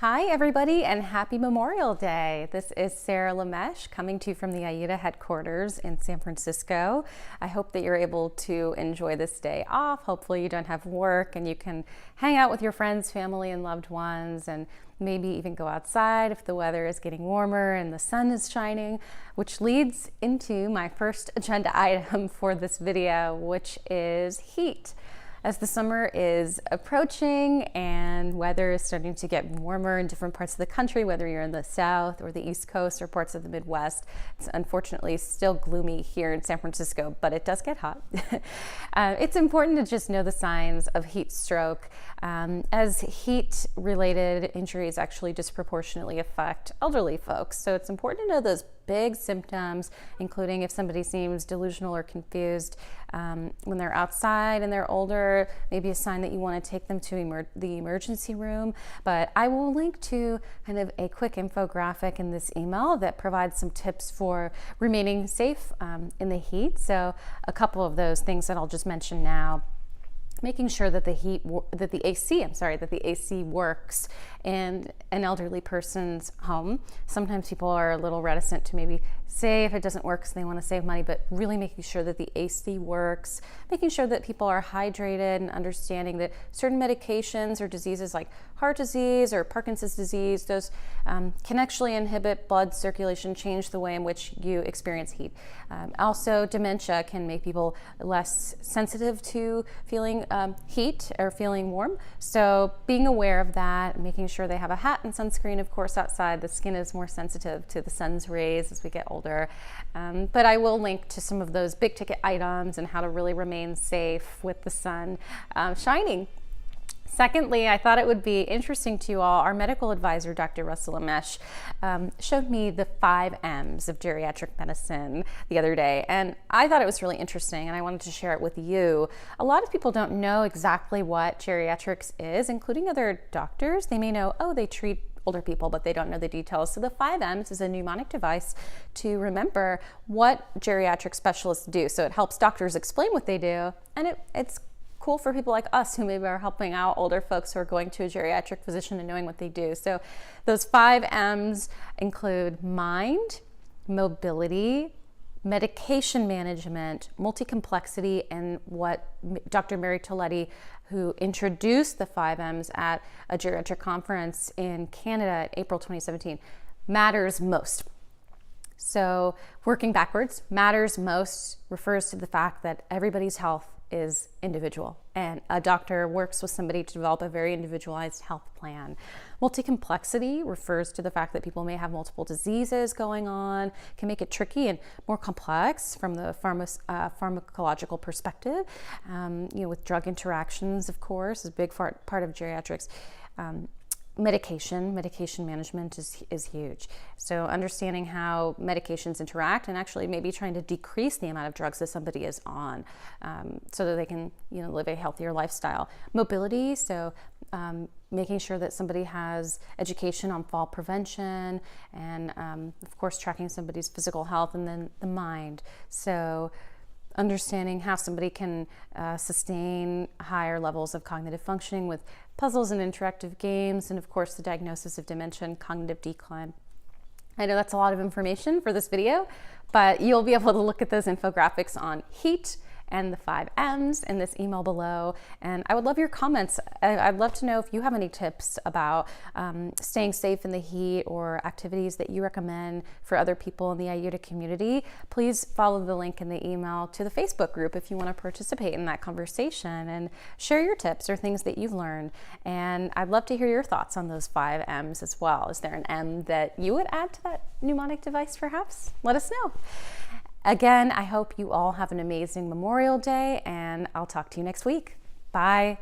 Hi everybody and happy Memorial Day. This is Sarah Lamesh coming to you from the AIDA headquarters in San Francisco. I hope that you're able to enjoy this day off. Hopefully you don't have work and you can hang out with your friends, family, and loved ones, and maybe even go outside if the weather is getting warmer and the sun is shining, which leads into my first agenda item for this video, which is heat. As the summer is approaching and weather is starting to get warmer in different parts of the country, whether you're in the South or the East Coast or parts of the Midwest, it's unfortunately still gloomy here in San Francisco, but it does get hot. It's important to just know the signs of heat stroke, as heat-related injuries actually disproportionately affect elderly folks. So it's important to know those big symptoms, including if somebody seems delusional or confused when they're outside and they're older, maybe a sign that you want to take them to the emergency room. But I will link to kind of a quick infographic in this email that provides some tips for remaining safe in the heat. So a couple of those things that I'll just mention now. Making sure that the AC works in an elderly person's home. Sometimes people are a little reticent to maybe say if it doesn't work because they want to save money, but really making sure that the AC works, making sure that people are hydrated and understanding that certain medications or diseases like heart disease or Parkinson's disease, those can actually inhibit blood circulation, change the way in which you experience heat. Also, dementia can make people less sensitive to feeling heat or feeling warm. So being aware of that, making sure they have a hat and sunscreen, of course, outside. The skin is more sensitive to the sun's rays as we get older. But I will link to some of those big ticket items and how to really remain safe with the sun shining. Secondly, I thought it would be interesting to you all. Our medical advisor, Dr. Russell Amesh, showed me the 5 M's of geriatric medicine the other day, and I thought it was really interesting, and I wanted to share it with you. A lot of people don't know exactly what geriatrics is, including other doctors. They may know, oh, they treat older people, but they don't know the details. So the 5 M's is a mnemonic device to remember what geriatric specialists do. So it helps doctors explain what they do, and it's cool for people like us who maybe are helping out older folks who are going to a geriatric physician and knowing what they do. So those 5 M's include mind, mobility, medication management, multi-complexity, and what Dr. Mary Toletti, who introduced the 5 M's at a geriatric conference in Canada in April 2017, matters most. So working backwards, matters most refers to the fact that everybody's health is individual, and a doctor works with somebody to develop a very individualized health plan. Multi-complexity refers to the fact that people may have multiple diseases going on, can make it tricky and more complex from the pharmacological perspective. With drug interactions, of course, is a big part of geriatrics. Medication management is huge. So understanding how medications interact and actually maybe trying to decrease the amount of drugs that somebody is on so that they can live a healthier lifestyle. Mobility, so making sure that somebody has education on fall prevention and of course tracking somebody's physical health, and then the mind. So understanding how somebody can sustain higher levels of cognitive functioning with puzzles and interactive games, and of course the diagnosis of dementia and cognitive decline. I know that's a lot of information for this video, but you'll be able to look at those infographics on heat and the 5 M's in this email below. And I would love your comments. I'd love to know if you have any tips about staying safe in the heat or activities that you recommend for other people in the AIDA community. Please follow the link in the email to the Facebook group if you want to participate in that conversation and share your tips or things that you've learned. And I'd love to hear your thoughts on those 5 M's as well. Is there an M that you would add to that mnemonic device perhaps? Let us know. Again, I hope you all have an amazing Memorial Day, and I'll talk to you next week. Bye.